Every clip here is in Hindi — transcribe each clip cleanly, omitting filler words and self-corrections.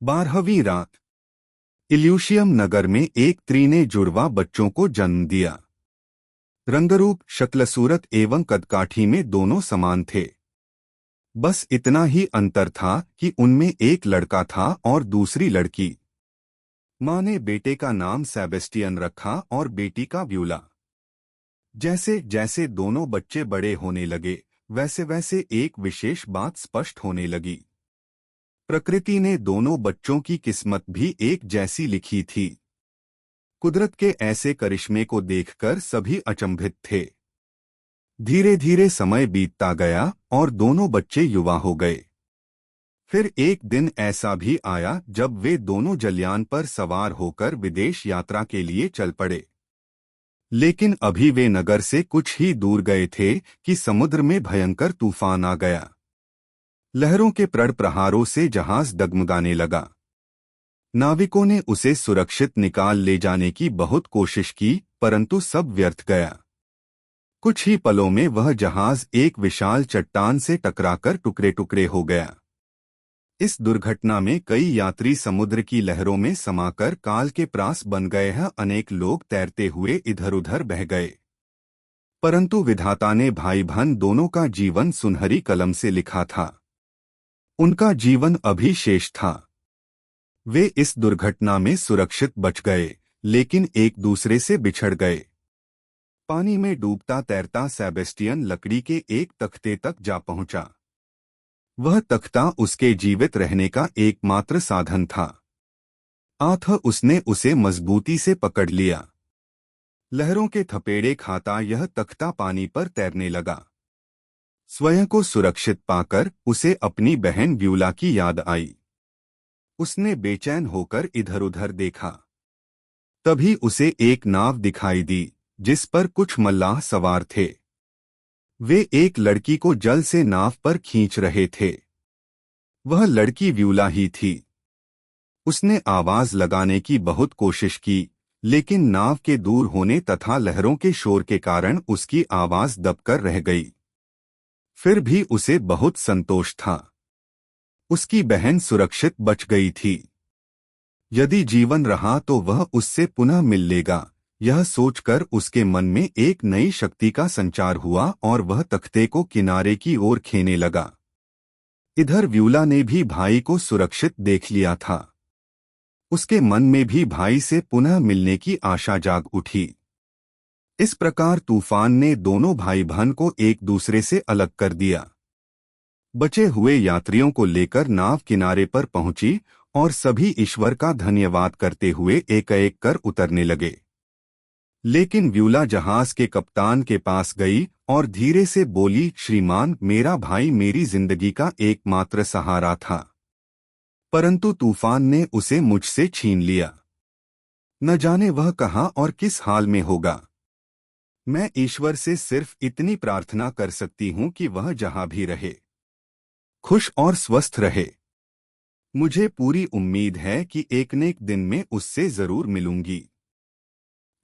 12वीं रात। इल्यूशियम नगर में एक स्त्री ने जुड़वा बच्चों को जन्म दिया। रंगरूप, शक्ल, सूरत एवं कदकाठी में दोनों समान थे। बस इतना ही अंतर था कि उनमें एक लड़का था और दूसरी लड़की। माँ ने बेटे का नाम सेबेस्टियन रखा और बेटी का व्यूला। जैसे जैसे दोनों बच्चे बड़े होने लगे, वैसे वैसे एक विशेष बात स्पष्ट होने लगी। प्रकृति ने दोनों बच्चों की किस्मत भी एक जैसी लिखी थी। कुदरत के ऐसे करिश्मे को देखकर सभी अचंभित थे। धीरे धीरे समय बीतता गया और दोनों बच्चे युवा हो गए। फिर एक दिन ऐसा भी आया जब वे दोनों जलयान पर सवार होकर विदेश यात्रा के लिए चल पड़े। लेकिन अभी वे नगर से कुछ ही दूर गए थे कि समुद्र में भयंकर तूफान आ गया। लहरों के प्रड़ प्रहारों से जहाज डगमगाने लगा। नाविकों ने उसे सुरक्षित निकाल ले जाने की बहुत कोशिश की, परंतु सब व्यर्थ गया। कुछ ही पलों में वह जहाज एक विशाल चट्टान से टकराकर टुकड़े टुकड़े हो गया। इस दुर्घटना में कई यात्री समुद्र की लहरों में समाकर काल के प्रास बन गए हैं। अनेक लोग तैरते हुए इधर उधर बह गए। परंतु विधाता ने भाई बहन दोनों का जीवन सुनहरी कलम से लिखा था। उनका जीवन अभी शेष था। वे इस दुर्घटना में सुरक्षित बच गए, लेकिन एक दूसरे से बिछड़ गए। पानी में डूबता तैरता सेबेस्टियन लकड़ी के एक तख्ते तक जा पहुंचा। वह तख्ता उसके जीवित रहने का एकमात्र साधन था। अतः उसने उसे मजबूती से पकड़ लिया। लहरों के थपेड़े खाता यह तख्ता पानी पर तैरने लगा। स्वयं को सुरक्षित पाकर उसे अपनी बहन व्यूला की याद आई। उसने बेचैन होकर इधर उधर देखा। तभी उसे एक नाव दिखाई दी जिस पर कुछ मल्लाह सवार थे। वे एक लड़की को जल से नाव पर खींच रहे थे। वह लड़की व्यूला ही थी। उसने आवाज लगाने की बहुत कोशिश की, लेकिन नाव के दूर होने तथा लहरों के शोर के कारण उसकी आवाज दबकर रह गई। फिर भी उसे बहुत संतोष था। उसकी बहन सुरक्षित बच गई थी। यदि जीवन रहा तो वह उससे पुनः मिल लेगा, यह सोचकर उसके मन में एक नई शक्ति का संचार हुआ और वह तख्ते को किनारे की ओर खेने लगा। इधर व्यूला ने भी भाई को सुरक्षित देख लिया था। उसके मन में भी भाई से पुनः मिलने की आशा जाग उठी। इस प्रकार तूफान ने दोनों भाई बहन को एक दूसरे से अलग कर दिया। बचे हुए यात्रियों को लेकर नाव किनारे पर पहुंची और सभी ईश्वर का धन्यवाद करते हुए एक एक कर उतरने लगे। लेकिन व्यूला जहाज के कप्तान के पास गई और धीरे से बोली, श्रीमान, मेरा भाई मेरी जिंदगी का एकमात्र सहारा था, परंतु तूफान ने उसे मुझसे छीन लिया। न जाने वह कहाँ और किस हाल में होगा। मैं ईश्वर से सिर्फ इतनी प्रार्थना कर सकती हूँ कि वह जहाँ भी रहे, खुश और स्वस्थ रहे। मुझे पूरी उम्मीद है कि एक न एक दिन में उससे जरूर मिलूंगी,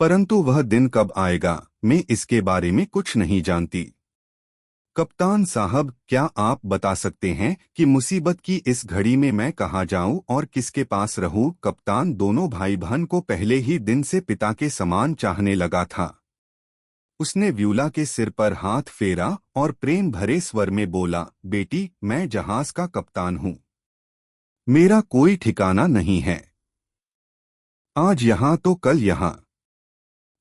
परंतु वह दिन कब आएगा मैं इसके बारे में कुछ नहीं जानती। कप्तान साहब, क्या आप बता सकते हैं कि मुसीबत की इस घड़ी में मैं कहाँ जाऊं और किसके पास रहूं? कप्तान दोनों भाई बहन को पहले ही दिन से पिता के समान चाहने लगा था। उसने व्यूला के सिर पर हाथ फेरा और प्रेम भरे स्वर में बोला, बेटी, मैं जहाज का कप्तान हूं। मेरा कोई ठिकाना नहीं है। आज यहाँ तो कल यहाँ।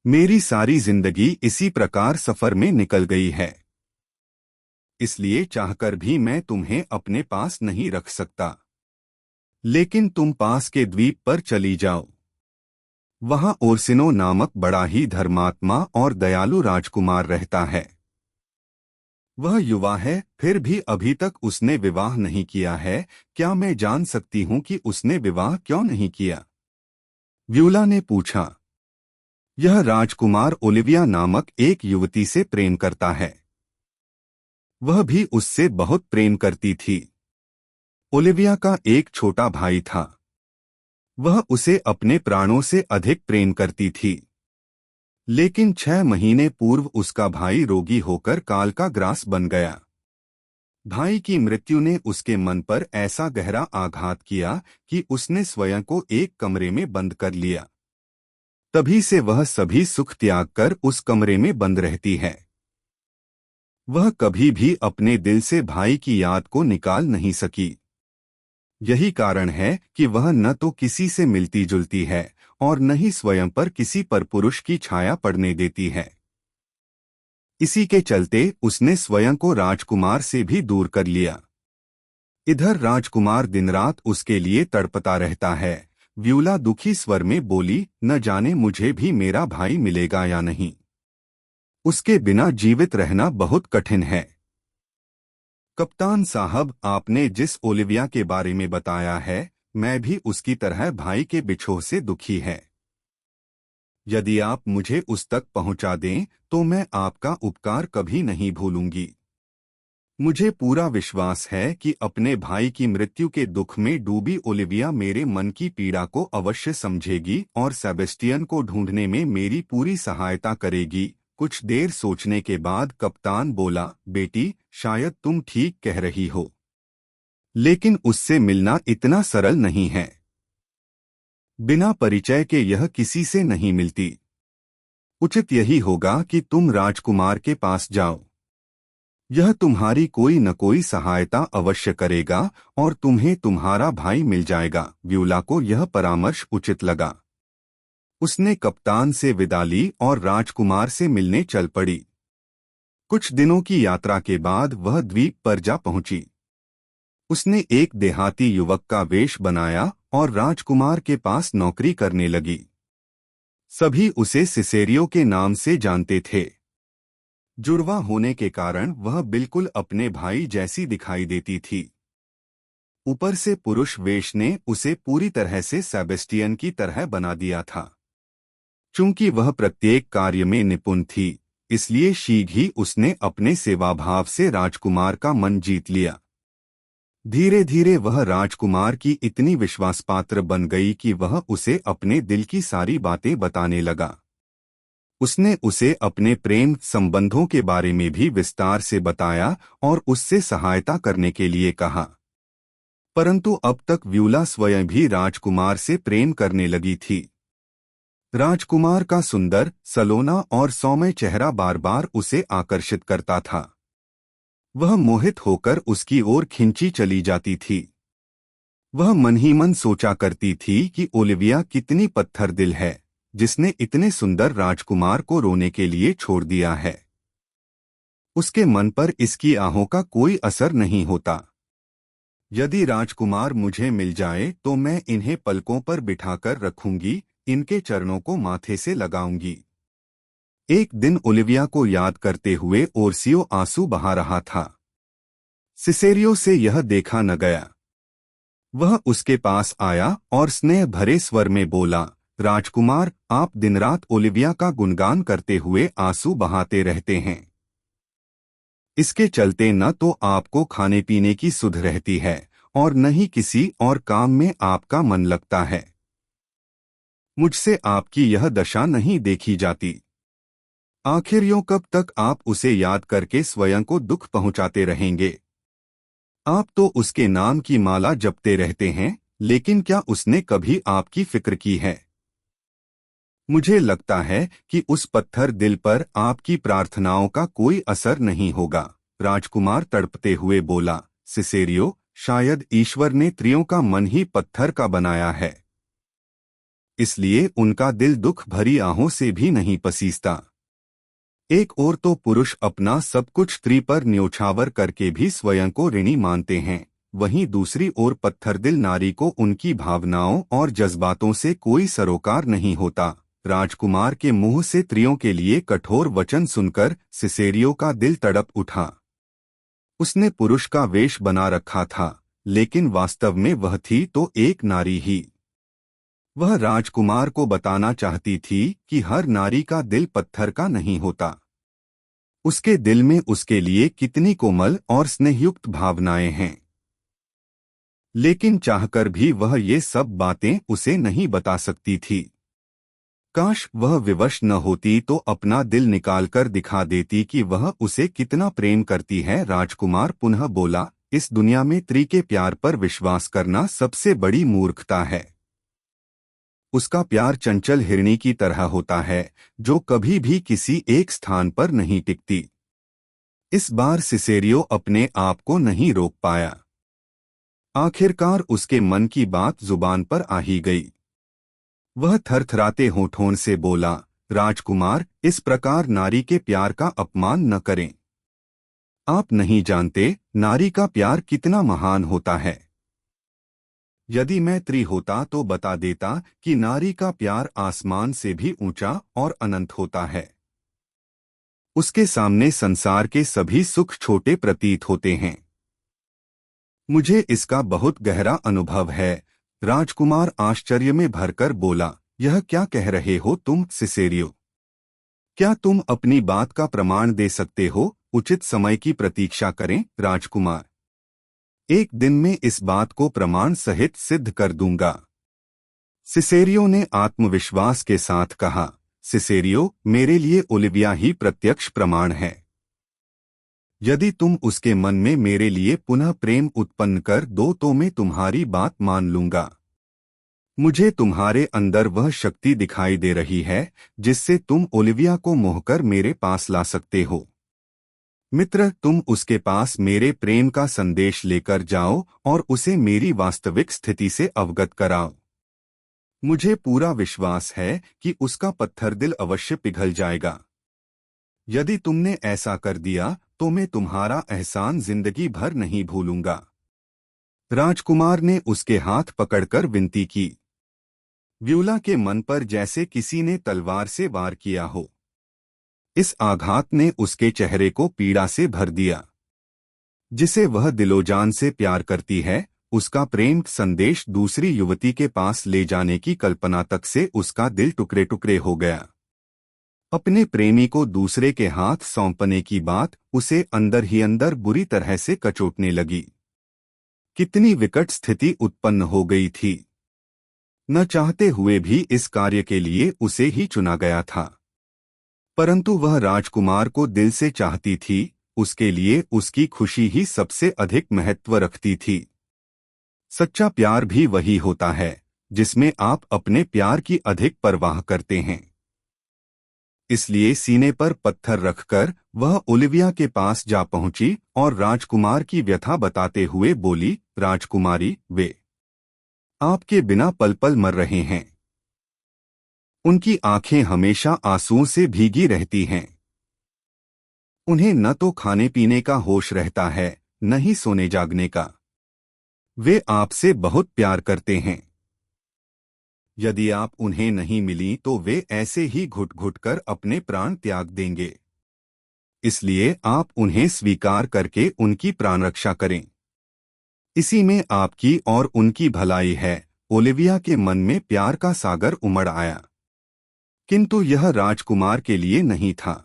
मेरी सारी जिंदगी इसी प्रकार सफर में निकल गई है। इसलिए चाहकर भी मैं तुम्हें अपने पास नहीं रख सकता। लेकिन तुम पास के द्वीप पर चली जाओ। वहां ओर्सिनो नामक बड़ा ही धर्मात्मा और दयालु राजकुमार रहता है। वह युवा है, फिर भी अभी तक उसने विवाह नहीं किया है। क्या मैं जान सकती हूं कि उसने विवाह क्यों नहीं किया? व्यूला ने पूछा। यह राजकुमार ओलिविया नामक एक युवती से प्रेम करता है। वह भी उससे बहुत प्रेम करती थी। ओलिविया का एक छोटा भाई था। वह उसे अपने प्राणों से अधिक प्रेम करती थी। लेकिन 6 महीने पूर्व उसका भाई रोगी होकर काल का ग्रास बन गया। भाई की मृत्यु ने उसके मन पर ऐसा गहरा आघात किया कि उसने स्वयं को एक कमरे में बंद कर लिया। तभी से वह सभी सुख त्याग कर उस कमरे में बंद रहती है। वह कभी भी अपने दिल से भाई की याद को निकाल नहीं सकी। यही कारण है कि वह न तो किसी से मिलती जुलती है और न ही स्वयं पर किसी पर पुरुष की छाया पड़ने देती है। इसी के चलते उसने स्वयं को राजकुमार से भी दूर कर लिया। इधर राजकुमार दिन रात उसके लिए तड़पता रहता है। व्यूला दुखी स्वर में बोली, न जाने मुझे भी मेरा भाई मिलेगा या नहीं। उसके बिना जीवित रहना बहुत कठिन है। कप्तान साहब, आपने जिस ओलिविया के बारे में बताया है, मैं भी उसकी तरह भाई के बिछोह से दुखी है। यदि आप मुझे उस तक पहुंचा दें तो मैं आपका उपकार कभी नहीं भूलूंगी। मुझे पूरा विश्वास है कि अपने भाई की मृत्यु के दुख में डूबी ओलिविया मेरे मन की पीड़ा को अवश्य समझेगी और सेबेस्टियन को ढूंढने में मेरी पूरी सहायता करेगी। कुछ देर सोचने के बाद कप्तान बोला, बेटी, शायद तुम ठीक कह रही हो, लेकिन उससे मिलना इतना सरल नहीं है। बिना परिचय के यह किसी से नहीं मिलती। उचित यही होगा कि तुम राजकुमार के पास जाओ। यह तुम्हारी कोई न कोई सहायता अवश्य करेगा और तुम्हें तुम्हारा भाई मिल जाएगा। व्यूला को यह परामर्श उचित लगा। उसने कप्तान से विदा ली और राजकुमार से मिलने चल पड़ी। कुछ दिनों की यात्रा के बाद वह द्वीप पर जा पहुंची। उसने एक देहाती युवक का वेश बनाया और राजकुमार के पास नौकरी करने लगी। सभी उसे सिसेरियो के नाम से जानते थे। जुड़वा होने के कारण वह बिल्कुल अपने भाई जैसी दिखाई देती थी। ऊपर से पुरुष वेश ने उसे पूरी तरह से सेबेस्टियन की तरह बना दिया था। चूंकि वह प्रत्येक कार्य में निपुण थी, इसलिए शीघ्र ही उसने अपने सेवाभाव से राजकुमार का मन जीत लिया। धीरे धीरे वह राजकुमार की इतनी विश्वासपात्र बन गई कि वह उसे अपने दिल की सारी बातें बताने लगा। उसने उसे अपने प्रेम संबंधों के बारे में भी विस्तार से बताया और उससे सहायता करने के लिए कहा। परंतु अब तक व्यूला स्वयं भी राजकुमार से प्रेम करने लगी थी। राजकुमार का सुंदर, सलोना और सौम्य चेहरा बार बार उसे आकर्षित करता था। वह मोहित होकर उसकी ओर खिंची चली जाती थी। वह मन ही मन सोचा करती थी कि ओलिविया कितनी पत्थर दिल है, जिसने इतने सुंदर राजकुमार को रोने के लिए छोड़ दिया है। उसके मन पर इसकी आहों का कोई असर नहीं होता। यदि राजकुमार मुझे मिल जाए तो मैं इन्हें पलकों पर बिठाकर रखूंगी, इनके चरणों को माथे से लगाऊंगी। एक दिन ओलिविया को याद करते हुए ओर्सियो आंसू बहा रहा था। सिसेरियो से यह देखा न गया। वह उसके पास आया और स्नेह भरे स्वर में बोला, राजकुमार, आप दिन रात ओलिविया का गुणगान करते हुए आंसू बहाते रहते हैं। इसके चलते न तो आपको खाने पीने की सुध रहती है और न ही किसी और काम में आपका मन लगता है। मुझसे आपकी यह दशा नहीं देखी जाती। आखिर यूं कब तक आप उसे याद करके स्वयं को दुख पहुंचाते रहेंगे? आप तो उसके नाम की माला जपते रहते हैं, लेकिन क्या उसने कभी आपकी फिक्र की है? मुझे लगता है कि उस पत्थर दिल पर आपकी प्रार्थनाओं का कोई असर नहीं होगा। राजकुमार तड़पते हुए बोला, सिसेरियो, शायद ईश्वर ने त्रियों का मन ही पत्थर का बनाया है, इसलिए उनका दिल दुख भरी आहों से भी नहीं पसीजता। एक ओर तो पुरुष अपना सब कुछ स्त्री पर न्योछावर करके भी स्वयं को ऋणी मानते हैं, वहीं दूसरी ओर पत्थर दिल नारी को उनकी भावनाओं और जज्बातों से कोई सरोकार नहीं होता। राजकुमार के मुंह से स्त्रियों के लिए कठोर वचन सुनकर सिसेरियो का दिल तड़प उठा। उसने पुरुष का वेश बना रखा था, लेकिन वास्तव में वह थी तो एक नारी ही। वह राजकुमार को बताना चाहती थी कि हर नारी का दिल पत्थर का नहीं होता। उसके दिल में उसके लिए कितनी कोमल और स्नेहयुक्त भावनाएं हैं, लेकिन चाहकर भी वह ये सब बातें उसे नहीं बता सकती थी। काश वह विवश न होती तो अपना दिल निकालकर दिखा देती कि वह उसे कितना प्रेम करती है। राजकुमार पुनः बोला, इस दुनिया में स्त्री के प्यार पर विश्वास करना सबसे बड़ी मूर्खता है। उसका प्यार चंचल हिरणी की तरह होता है, जो कभी भी किसी एक स्थान पर नहीं टिकती। इस बार सिसेरियो अपने आप को नहीं रोक पाया। आखिरकार उसके मन की बात जुबान पर आ ही गई। वह थरथराते होठों से बोला, राजकुमार, इस प्रकार नारी के प्यार का अपमान न करें। आप नहीं जानते नारी का प्यार कितना महान होता है। यदि मैं स्त्री होता तो बता देता कि नारी का प्यार आसमान से भी ऊंचा और अनंत होता है। उसके सामने संसार के सभी सुख छोटे प्रतीत होते हैं। मुझे इसका बहुत गहरा अनुभव है। राजकुमार आश्चर्य में भरकर बोला, यह क्या कह रहे हो तुम सिसेरियो? क्या तुम अपनी बात का प्रमाण दे सकते हो? उचित समय की प्रतीक्षा करें राजकुमार। एक दिन में इस बात को प्रमाण सहित सिद्ध कर दूंगा। सिसेरियो ने आत्मविश्वास के साथ कहा, सिसेरियो, मेरे लिए ओलिविया ही प्रत्यक्ष प्रमाण है। यदि तुम उसके मन में मेरे लिए पुनः प्रेम उत्पन्न कर दो तो मैं तुम्हारी बात मान लूंगा। मुझे तुम्हारे अंदर वह शक्ति दिखाई दे रही है जिससे तुम ओलिविया को मोहकर मेरे पास ला सकते हो। मित्र, तुम उसके पास मेरे प्रेम का संदेश लेकर जाओ और उसे मेरी वास्तविक स्थिति से अवगत कराओ। मुझे पूरा विश्वास है कि उसका पत्थर दिल अवश्य पिघल जाएगा। यदि तुमने ऐसा कर दिया तो मैं तुम्हारा एहसान जिंदगी भर नहीं भूलूंगा। राजकुमार ने उसके हाथ पकड़कर विनती की। व्यूला के मन पर जैसे किसी ने तलवार से वार किया हो। इस आघात ने उसके चेहरे को पीड़ा से भर दिया। जिसे वह दिलोजान से प्यार करती है, उसका प्रेम संदेश दूसरी युवती के पास ले जाने की कल्पना तक से उसका दिल टुकड़े टुकड़े हो गया। अपने प्रेमी को दूसरे के हाथ सौंपने की बात उसे अंदर ही अंदर बुरी तरह से कचोटने लगी। कितनी विकट स्थिति उत्पन्न हो गई थी। न चाहते हुए भी इस कार्य के लिए उसे ही चुना गया था। परंतु वह राजकुमार को दिल से चाहती थी। उसके लिए उसकी खुशी ही सबसे अधिक महत्व रखती थी। सच्चा प्यार भी वही होता है जिसमें आप अपने प्यार की अधिक परवाह करते हैं। इसलिए सीने पर पत्थर रखकर वह ओलिविया के पास जा पहुंची और राजकुमार की व्यथा बताते हुए बोली, राजकुमारी, वे आपके बिना पल पल मर रहे हैं। उनकी आंखें हमेशा आंसुओं से भीगी रहती हैं। उन्हें न तो खाने पीने का होश रहता है, न ही सोने जागने का। वे आपसे बहुत प्यार करते हैं। यदि आप उन्हें नहीं मिली तो वे ऐसे ही घुट घुट कर अपने प्राण त्याग देंगे। इसलिए आप उन्हें स्वीकार करके उनकी प्राण रक्षा करें। इसी में आपकी और उनकी भलाई है। ओलिविया के मन में प्यार का सागर उमड़ आया, किंतु यह राजकुमार के लिए नहीं था।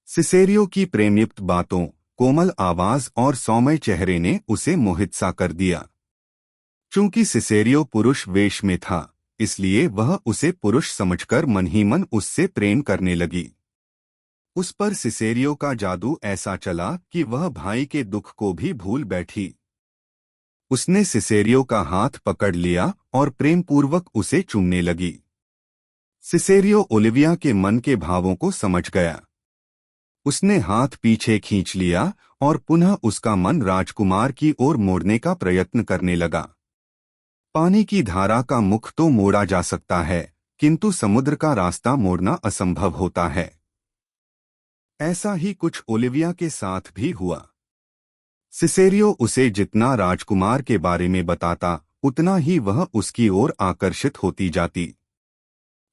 सिसेरियो की प्रेमयुक्त बातों, कोमल आवाज और सौम्य चेहरे ने उसे मोहित सा कर दिया। चूंकि सिसेरियो पुरुष वेश में था, इसलिए वह उसे पुरुष समझकर मन ही मन उससे प्रेम करने लगी। उस पर सिसेरियो का जादू ऐसा चला कि वह भाई के दुख को भी भूल बैठी। उसने सिसेरियो का हाथ पकड़ लिया और प्रेमपूर्वक उसे चूमने लगी। सिसेरियो ओलिविया के मन के भावों को समझ गया। उसने हाथ पीछे खींच लिया और पुनः उसका मन राजकुमार की ओर मोड़ने का प्रयत्न करने लगा। पानी की धारा का मुख तो मोड़ा जा सकता है, किंतु समुद्र का रास्ता मोड़ना असंभव होता है। ऐसा ही कुछ ओलिविया के साथ भी हुआ। सिसेरियो उसे जितना राजकुमार के बारे में बताता, उतना ही वह उसकी ओर आकर्षित होती जाती।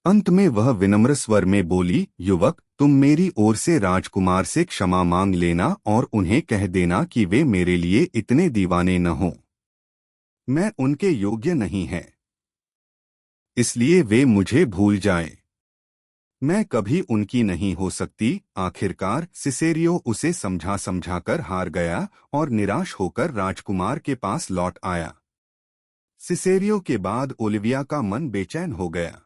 अंत में वह विनम्र स्वर में बोली, युवक, तुम मेरी ओर से राजकुमार से क्षमा मांग लेना और उन्हें कह देना कि वे मेरे लिए इतने दीवाने न हों। मैं उनके योग्य नहीं है, इसलिए वे मुझे भूल जाएं। मैं कभी उनकी नहीं हो सकती। आखिरकार सिसेरियो उसे समझा समझाकर हार गया और निराश होकर राजकुमार के पास लौट आया। सिसेरियो के बाद ओलिविया का मन बेचैन हो गया।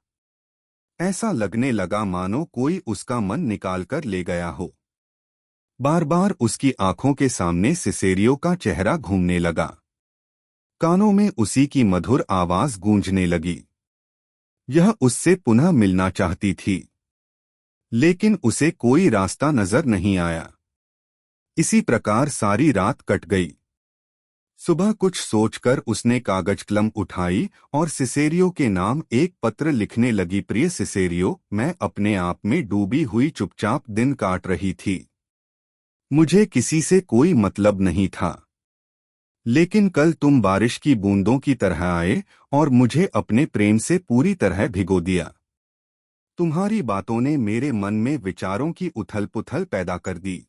ऐसा लगने लगा मानो कोई उसका मन निकालकर ले गया हो। बार बार उसकी आंखों के सामने सिसेरियो का चेहरा घूमने लगा। कानों में उसी की मधुर आवाज गूंजने लगी। यह उससे पुनः मिलना चाहती थी, लेकिन उसे कोई रास्ता नजर नहीं आया। इसी प्रकार सारी रात कट गई। सुबह कुछ सोचकर उसने कागज कलम उठाई और सिसेरियो के नाम एक पत्र लिखने लगी। प्रिय सिसेरियो, मैं अपने आप में डूबी हुई चुपचाप दिन काट रही थी। मुझे किसी से कोई मतलब नहीं था, लेकिन कल तुम बारिश की बूंदों की तरह आए और मुझे अपने प्रेम से पूरी तरह भिगो दिया। तुम्हारी बातों ने मेरे मन में विचारों की उथल-पुथल पैदा कर दी।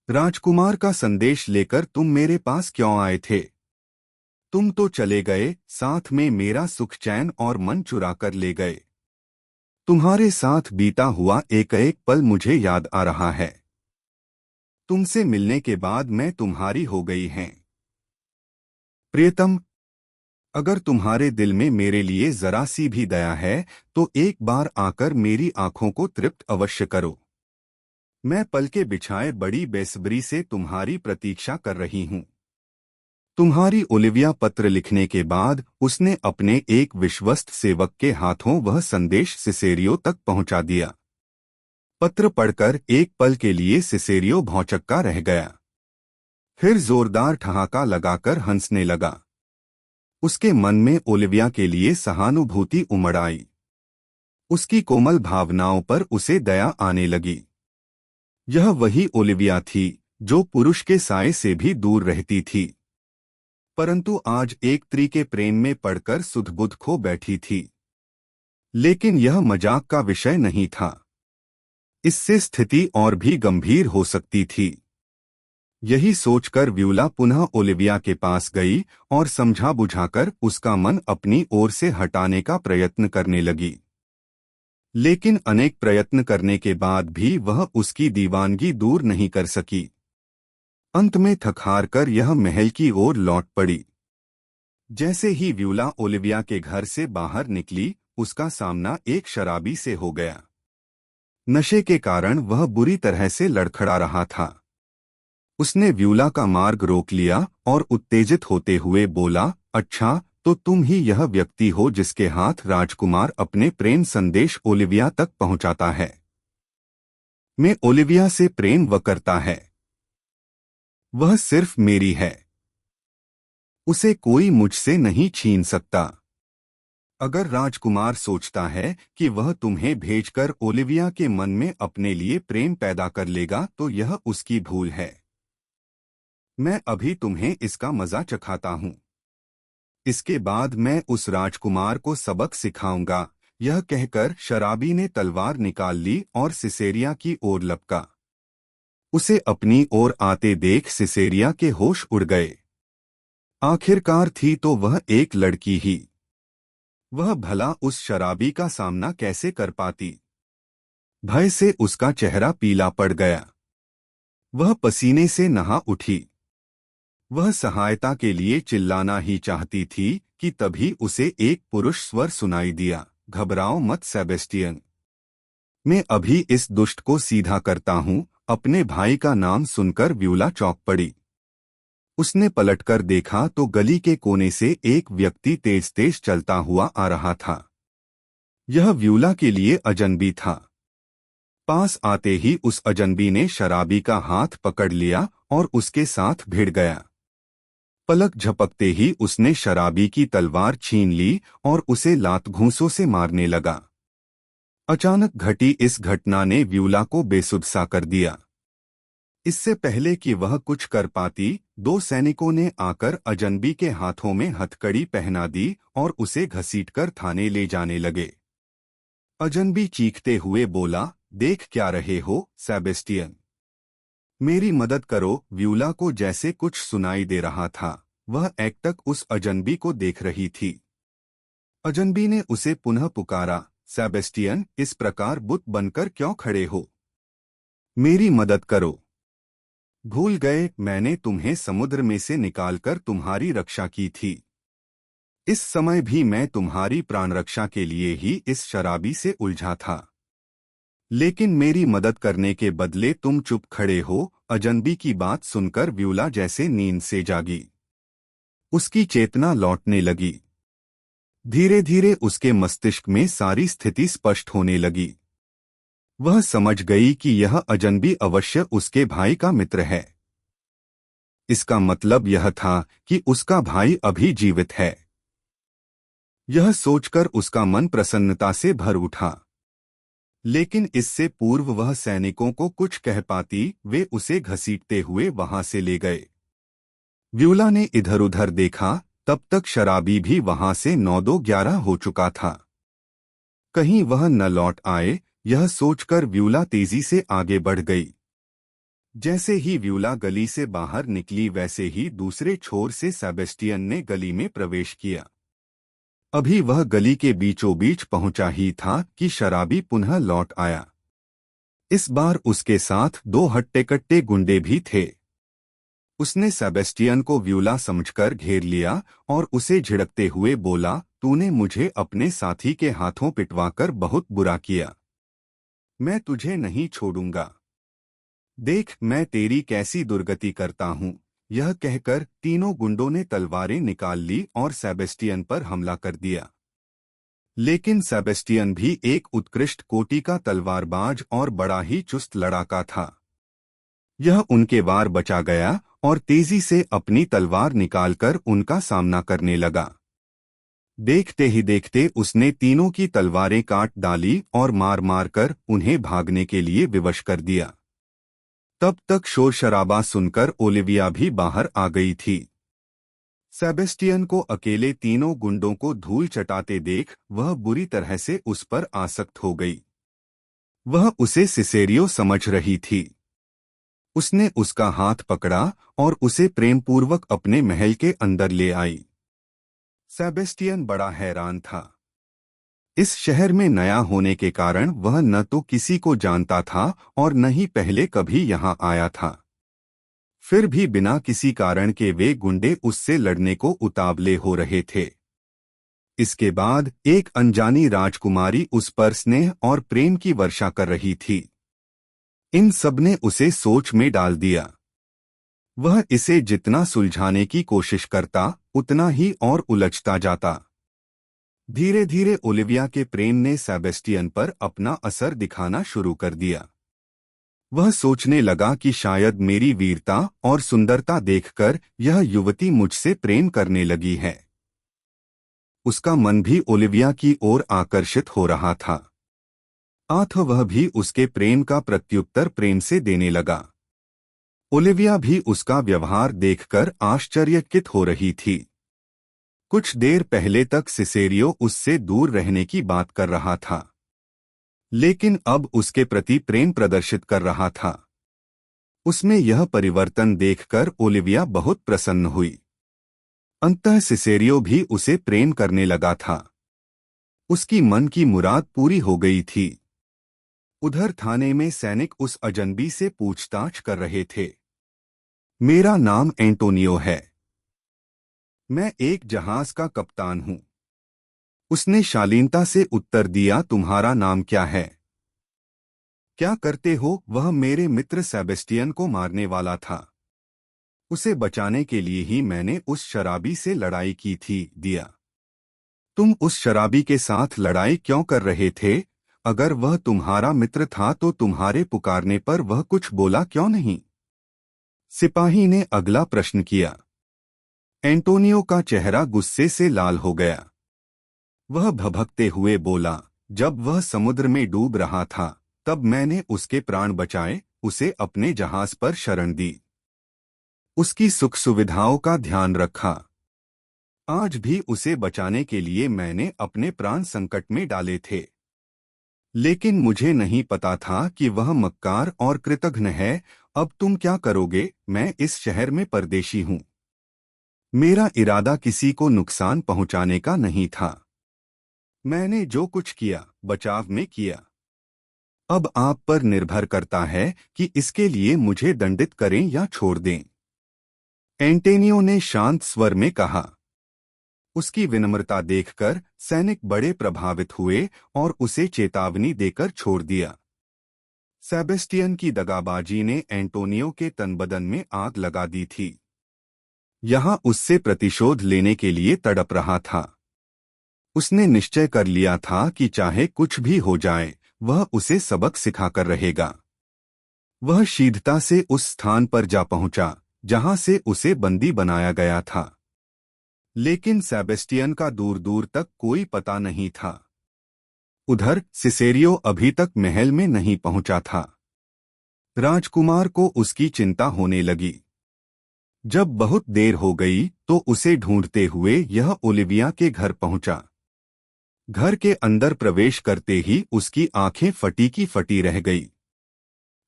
राजकुमार का संदेश लेकर तुम मेरे पास क्यों आए थे? तुम तो चले गए, साथ में मेरा सुख चैन और मन चुरा कर ले गए। तुम्हारे साथ बीता हुआ एक एक पल मुझे याद आ रहा है। तुमसे मिलने के बाद मैं तुम्हारी हो गई हैं। प्रियतम, अगर तुम्हारे दिल में मेरे लिए जरा सी भी दया है तो एक बार आकर मेरी आंखों को तृप्त अवश्य करो। मैं पल के बिछाए बड़ी बेसब्री से तुम्हारी प्रतीक्षा कर रही हूँ। तुम्हारी ओलिविया। पत्र लिखने के बाद उसने अपने एक विश्वस्त सेवक के हाथों वह संदेश सिसेरियो तक पहुंचा दिया। पत्र पढ़कर एक पल के लिए सिसेरियो भौंचक्का रह गया। फिर जोरदार ठहाका लगाकर हंसने लगा। उसके मन में ओलिविया के लिए सहानुभूति उमड़ आई। उसकी कोमल भावनाओं पर उसे दया आने लगी। यह वही ओलिविया थी जो पुरुष के साए से भी दूर रहती थी, परंतु आज एक स्त्री के प्रेम में पड़कर सुध-बुध खो बैठी थी। लेकिन यह मजाक का विषय नहीं था। इससे स्थिति और भी गंभीर हो सकती थी। यही सोचकर व्यूला पुनः ओलिविया के पास गई और समझा बुझाकर उसका मन अपनी ओर से हटाने का प्रयत्न करने लगी। लेकिन अनेक प्रयत्न करने के बाद भी वह उसकी दीवानगी दूर नहीं कर सकी। अंत में थक-हार कर यह महल की ओर लौट पड़ी। जैसे ही व्यूला ओलिविया के घर से बाहर निकली, उसका सामना एक शराबी से हो गया। नशे के कारण वह बुरी तरह से लड़खड़ा रहा था। उसने व्यूला का मार्ग रोक लिया और उत्तेजित होते हुए बोला, अच्छा, तो तुम ही यह व्यक्ति हो जिसके हाथ राजकुमार अपने प्रेम संदेश ओलिविया तक पहुंचाता है। मैं ओलिविया से प्रेम व करता है। वह सिर्फ मेरी है। उसे कोई मुझसे नहीं छीन सकता। अगर राजकुमार सोचता है कि वह तुम्हें भेजकर ओलिविया के मन में अपने लिए प्रेम पैदा कर लेगा तो यह उसकी भूल है। मैं अभी तुम्हें इसका मजा चखाता हूँ। इसके बाद मैं उस राजकुमार को सबक सिखाऊंगा। यह कहकर शराबी ने तलवार निकाल ली और सिसेरिया की ओर लपका। उसे अपनी ओर आते देख सिसेरिया के होश उड़ गए। आखिरकार थी तो वह एक लड़की ही। वह भला उस शराबी का सामना कैसे कर पाती? भय से उसका चेहरा पीला पड़ गया। वह पसीने से नहा उठी। वह सहायता के लिए चिल्लाना ही चाहती थी कि तभी उसे एक पुरुष स्वर सुनाई दिया, घबराओ मत सेबेस्टियन। मैं अभी इस दुष्ट को सीधा करता हूँ। अपने भाई का नाम सुनकर व्यूला चौंक पड़ी। उसने पलटकर देखा तो गली के कोने से एक व्यक्ति तेज तेज चलता हुआ आ रहा था। यह व्यूला के लिए अजनबी था। पास आते ही उस अजनबी ने शराबी का हाथ पकड़ लिया और उसके साथ भिड़ गया। पलक झपकते ही उसने शराबी की तलवार छीन ली और उसे लात घूंसों से मारने लगा। अचानक घटी इस घटना ने व्यूला को बेसुध सा कर दिया। इससे पहले कि वह कुछ कर पाती, दो सैनिकों ने आकर अजनबी के हाथों में हथकड़ी पहना दी और उसे घसीटकर थाने ले जाने लगे। अजनबी चीखते हुए बोला, देख क्या रहे हो सेबेस्टियन? मेरी मदद करो। व्यूला को जैसे कुछ सुनाई दे रहा था। वह एकटक उस अजनबी को देख रही थी। अजनबी ने उसे पुनः पुकारा, सेबेस्टियन, इस प्रकार बुत बनकर क्यों खड़े हो? मेरी मदद करो। भूल गए मैंने तुम्हें समुद्र में से निकालकर तुम्हारी रक्षा की थी। इस समय भी मैं तुम्हारी प्राणरक्षा के लिए ही इस शराबी से उलझा था, लेकिन मेरी मदद करने के बदले तुम चुप खड़े हो। अजनबी की बात सुनकर व्यूला जैसे नींद से जागी। उसकी चेतना लौटने लगी। धीरे धीरे उसके मस्तिष्क में सारी स्थिति स्पष्ट होने लगी। वह समझ गई कि यह अजनबी अवश्य उसके भाई का मित्र है। इसका मतलब यह था कि उसका भाई अभी जीवित है। यह सोचकर उसका मन प्रसन्नता से भर उठा। लेकिन इससे पूर्व वह सैनिकों को कुछ कह पाती, वे उसे घसीटते हुए वहां से ले गए। व्यूला ने इधर उधर देखा, तब तक शराबी भी वहां से 9-11 हो चुका था। कहीं वह न लौट आए, यह सोचकर व्यूला तेजी से आगे बढ़ गई। जैसे ही व्यूला गली से बाहर निकली, वैसे ही दूसरे छोर से सेबेस्टियन ने गली में प्रवेश किया। अभी वह गली के बीचों बीच पहुंचा ही था कि शराबी पुनः लौट आया। इस बार उसके साथ 2 हट्टे-कट्टे गुंडे भी थे। उसने सेबेस्टियन को व्यूला समझकर घेर लिया और उसे झिड़कते हुए बोला, तूने मुझे अपने साथी के हाथों पिटवाकर बहुत बुरा किया। मैं तुझे नहीं छोड़ूंगा। देख मैं तेरी कैसी दुर्गति करता हूँ। यह कहकर तीनों गुंडों ने तलवारें निकाल ली और सेबेस्टियन पर हमला कर दिया। लेकिन सेबेस्टियन भी एक उत्कृष्ट कोटि का तलवारबाज और बड़ा ही चुस्त लड़ाका था। यह उनके वार बचा गया और तेजी से अपनी तलवार निकालकर उनका सामना करने लगा। देखते ही देखते उसने तीनों की तलवारें काट डाली और मार मार कर उन्हें भागने के लिए विवश कर दिया। तब तक शोर शराबा सुनकर ओलिविया भी बाहर आ गई थी। सेबेस्टियन को अकेले तीनों गुंडों को धूल चटाते देख वह बुरी तरह से उस पर आसक्त हो गई। वह उसे सिसेरियो समझ रही थी। उसने उसका हाथ पकड़ा और उसे प्रेमपूर्वक अपने महल के अंदर ले आई। सेबेस्टियन बड़ा हैरान था। इस शहर में नया होने के कारण वह न तो किसी को जानता था और न ही पहले कभी यहां आया था। फिर भी बिना किसी कारण के वे गुंडे उससे लड़ने को उतावले हो रहे थे। इसके बाद एक अनजानी राजकुमारी उस पर स्नेह और प्रेम की वर्षा कर रही थी। इन सब ने उसे सोच में डाल दिया। वह इसे जितना सुलझाने की कोशिश करता, उतना ही और उलझता जाता। धीरे धीरे ओलिविया के प्रेम ने सेबेस्टियन पर अपना असर दिखाना शुरू कर दिया। वह सोचने लगा कि शायद मेरी वीरता और सुंदरता देखकर यह युवती मुझसे प्रेम करने लगी है। उसका मन भी ओलिविया की ओर आकर्षित हो रहा था। अतः वह भी उसके प्रेम का प्रत्युत्तर प्रेम से देने लगा। ओलिविया भी उसका व्यवहार देखकर आश्चर्यचकित हो रही थी। कुछ देर पहले तक सिसेरियो उससे दूर रहने की बात कर रहा था, लेकिन अब उसके प्रति प्रेम प्रदर्शित कर रहा था। उसमें यह परिवर्तन देखकर ओलिविया बहुत प्रसन्न हुई। अंततः सिसेरियो भी उसे प्रेम करने लगा था। उसकी मन की मुराद पूरी हो गई थी। उधर थाने में सैनिक उस अजनबी से पूछताछ कर रहे थे। मेरा नाम एंटोनियो है। मैं एक जहाज का कप्तान हूं। उसने शालीनता से उत्तर दिया, तुम्हारा नाम क्या है? क्या करते हो? वह मेरे मित्र सेबेस्टियन को मारने वाला था। उसे बचाने के लिए ही मैंने उस शराबी से लड़ाई की थी। दिया, तुम उस शराबी के साथ लड़ाई क्यों कर रहे थे? अगर वह तुम्हारा मित्र था तो तुम्हारे पुकारने पर वह कुछ बोला क्यों नहीं? सिपाही ने अगला प्रश्न किया। एंटोनियो का चेहरा गुस्से से लाल हो गया। वह भभकते हुए बोला, जब वह समुद्र में डूब रहा था तब मैंने उसके प्राण बचाए, उसे अपने जहाज पर शरण दी, उसकी सुख सुविधाओं का ध्यान रखा। आज भी उसे बचाने के लिए मैंने अपने प्राण संकट में डाले थे। लेकिन मुझे नहीं पता था कि वह मक्कार और कृतघ्न है। अब तुम क्या करोगे? मैं इस शहर में परदेशी हूं। मेरा इरादा किसी को नुकसान पहुंचाने का नहीं था। मैंने जो कुछ किया बचाव में किया। अब आप पर निर्भर करता है कि इसके लिए मुझे दंडित करें या छोड़ दें। एंटोनियो ने शांत स्वर में कहा। उसकी विनम्रता देखकर सैनिक बड़े प्रभावित हुए और उसे चेतावनी देकर छोड़ दिया। सेबेस्टियन की दगाबाजी ने एंटोनियो के तनबदन में आग लगा दी थी। यहाँ उससे प्रतिशोध लेने के लिए तड़प रहा था। उसने निश्चय कर लिया था कि चाहे कुछ भी हो जाए, वह उसे सबक सिखाकर रहेगा। वह शीघ्रता से उस स्थान पर जा पहुंचा जहां से उसे बंदी बनाया गया था। लेकिन सेबेस्टियन का दूर दूर तक कोई पता नहीं था। उधर सिसेरियो अभी तक महल में नहीं पहुंचा था। राजकुमार को उसकी चिंता होने लगी। जब बहुत देर हो गई तो उसे ढूंढते हुए यह ओलिविया के घर पहुंचा। घर के अंदर प्रवेश करते ही उसकी आंखें फटी की फटी रह गई।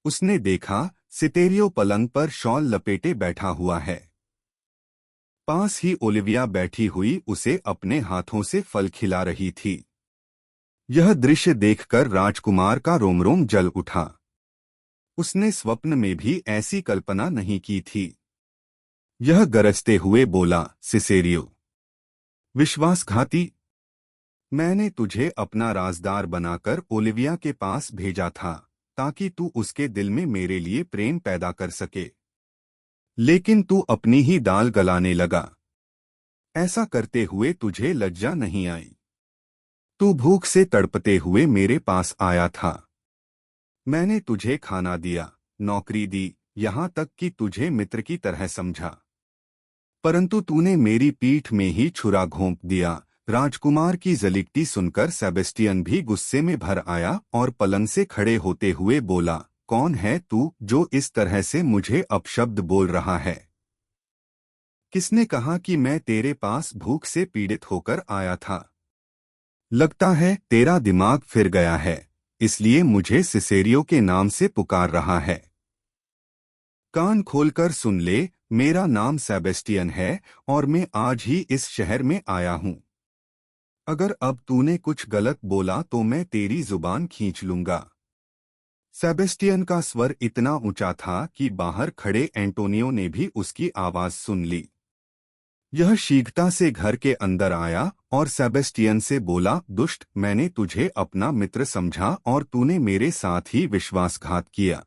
उसने देखा सितेरियो पलंग पर शॉल लपेटे बैठा हुआ है। पास ही ओलिविया बैठी हुई उसे अपने हाथों से फल खिला रही थी। यह दृश्य देखकर राजकुमार का रोम रोम जल उठा। उसने स्वप्न में भी ऐसी कल्पना नहीं की थी। यह गरजते हुए बोला, सिसेरियो, विश्वासघाती, मैंने तुझे अपना राजदार बनाकर ओलिविया के पास भेजा था ताकि तू उसके दिल में मेरे लिए प्रेम पैदा कर सके। लेकिन तू अपनी ही दाल गलाने लगा। ऐसा करते हुए तुझे लज्जा नहीं आई। तू भूख से तड़पते हुए मेरे पास आया था। मैंने तुझे खाना दिया, नौकरी दी, यहाँ तक कि तुझे मित्र की तरह समझा, परंतु तूने मेरी पीठ में ही छुरा घोंप दिया। राजकुमार की जलीकटी सुनकर सेबेस्टियन भी गुस्से में भर आया और पलंग से खड़े होते हुए बोला, कौन है तू जो इस तरह से मुझे अपशब्द बोल रहा है? किसने कहा कि मैं तेरे पास भूख से पीड़ित होकर आया था? लगता है तेरा दिमाग फिर गया है, इसलिए मुझे सिसेरियो के नाम से पुकार रहा है। कान खोलकर सुन ले, मेरा नाम सेबेस्टियन है और मैं आज ही इस शहर में आया हूं। अगर अब तूने कुछ गलत बोला तो मैं तेरी जुबान खींच लूंगा। सेबेस्टियन का स्वर इतना ऊंचा था कि बाहर खड़े एंटोनियो ने भी उसकी आवाज सुन ली। यह शीघ्रता से घर के अंदर आया और सेबेस्टियन से बोला, दुष्ट, मैंने तुझे अपना मित्र समझा और तूने मेरे साथ ही विश्वासघात किया।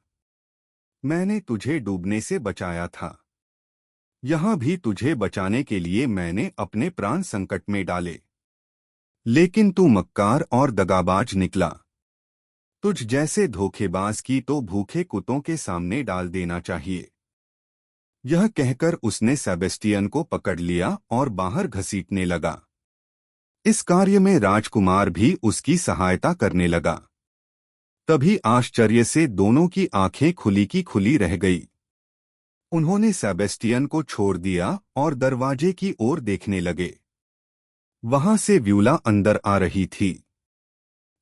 मैंने तुझे डूबने से बचाया था। यहाँ भी तुझे बचाने के लिए मैंने अपने प्राण संकट में डाले, लेकिन तू मक्कार और दगाबाज निकला। तुझ जैसे धोखेबाज की तो भूखे कुत्तों के सामने डाल देना चाहिए। यह कहकर उसने सेबेस्टियन को पकड़ लिया और बाहर घसीटने लगा। इस कार्य में राजकुमार भी उसकी सहायता करने लगा। तभी आश्चर्य से दोनों की आंखें खुली की खुली रह गई। उन्होंने सेबेस्टियन को छोड़ दिया और दरवाजे की ओर देखने लगे। वहां से व्यूला अंदर आ रही थी।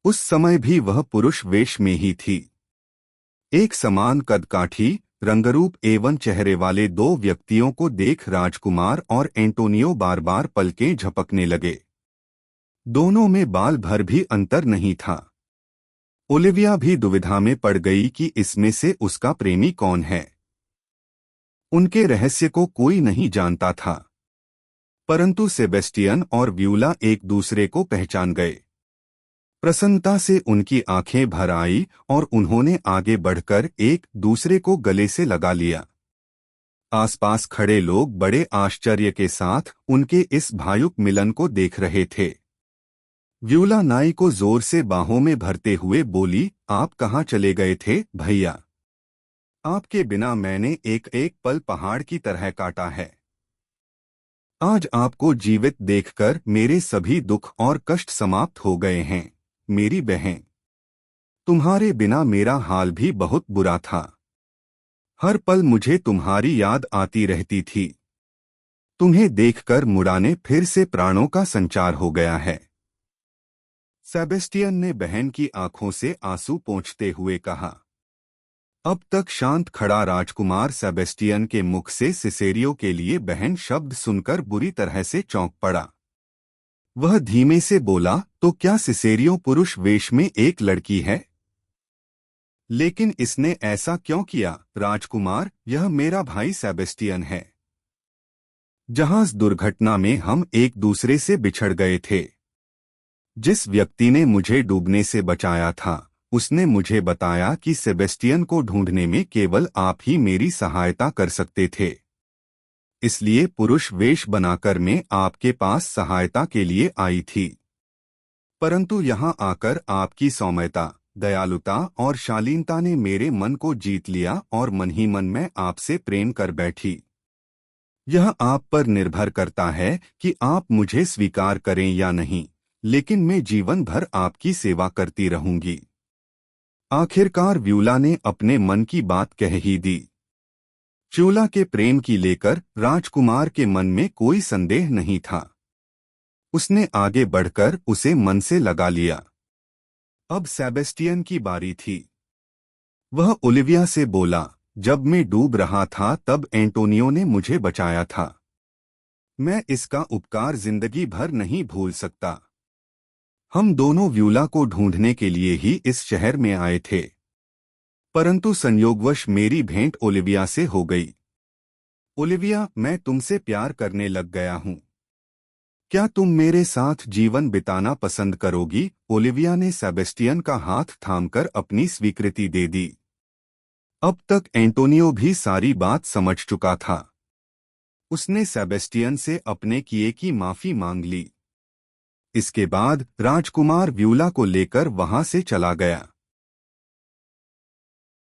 उस समय भी वह पुरुष वेश में ही थी। एक समान कदकाठी, रंगरूप एवं चेहरे वाले दो व्यक्तियों को देख राजकुमार और एंटोनियो बार बार पलकें झपकने लगे। दोनों में बाल भर भी अंतर नहीं था। ओलिविया भी दुविधा में पड़ गई कि इसमें से उसका प्रेमी कौन है। उनके रहस्य को कोई नहीं जानता था, परंतु सेबेस्टियन और व्यूला एक दूसरे को पहचान गए। प्रसन्नता से उनकी आंखें भर आई और उन्होंने आगे बढ़कर एक दूसरे को गले से लगा लिया। आसपास खड़े लोग बड़े आश्चर्य के साथ उनके इस भावुक मिलन को देख रहे थे। व्यूला नाई को जोर से बाहों में भरते हुए बोली, आप कहाँ चले गए थे भैया? आपके बिना मैंने एक एक पल पहाड़ की तरह काटा है। आज आपको जीवित देखकर मेरे सभी दुख और कष्ट समाप्त हो गए हैं। मेरी बहन, तुम्हारे बिना मेरा हाल भी बहुत बुरा था। हर पल मुझे तुम्हारी याद आती रहती थी। तुम्हें देखकर मुड़ाने फिर से प्राणों का संचार हो गया है। सेबेस्टियन ने बहन की आंखों से आंसू पोंछते हुए कहा। अब तक शांत खड़ा राजकुमार सेबेस्टियन के मुख से सिसेरियो के लिए बहन शब्द सुनकर बुरी तरह से चौंक पड़ा। वह धीमे से बोला, तो क्या सिसेरियो पुरुष वेश में एक लड़की है? लेकिन इसने ऐसा क्यों किया? राजकुमार, यह मेरा भाई सेबेस्टियन है। जहाज दुर्घटना में हम एक दूसरे से बिछड़ गए थे। जिस व्यक्ति ने मुझे डूबने से बचाया था, उसने मुझे बताया कि सेबेस्टियन को ढूंढने में केवल आप ही मेरी सहायता कर सकते थे। इसलिए पुरुष वेश बनाकर मैं आपके पास सहायता के लिए आई थी। परंतु यहाँ आकर आपकी सौम्यता, दयालुता और शालीनता ने मेरे मन को जीत लिया और मन ही मन में आपसे प्रेम कर बैठी। यह आप पर निर्भर करता है कि आप मुझे स्वीकार करें या नहीं, लेकिन मैं जीवन भर आपकी सेवा करती रहूंगी। आखिरकार व्यूला ने अपने मन की बात कह ही दी। च्यूला के प्रेम की लेकर राजकुमार के मन में कोई संदेह नहीं था। उसने आगे बढ़कर उसे मन से लगा लिया। अब सेबेस्टियन की बारी थी। वह ओलिविया से बोला, जब मैं डूब रहा था तब एंटोनियो ने मुझे बचाया था। मैं इसका उपकार जिंदगी भर नहीं भूल सकता। हम दोनों व्यूला को ढूंढने के लिए ही इस शहर में आए थे, परंतु संयोगवश मेरी भेंट ओलिविया से हो गई। ओलिविया, मैं तुमसे प्यार करने लग गया हूँ। क्या तुम मेरे साथ जीवन बिताना पसंद करोगी? ओलिविया ने सेबेस्टियन का हाथ थामकर अपनी स्वीकृति दे दी। अब तक एंटोनियो भी सारी बात समझ चुका था। उसने सेबेस्टियन से अपने किए की माफी मांग ली। इसके बाद राजकुमार व्यूला को लेकर वहां से चला गया।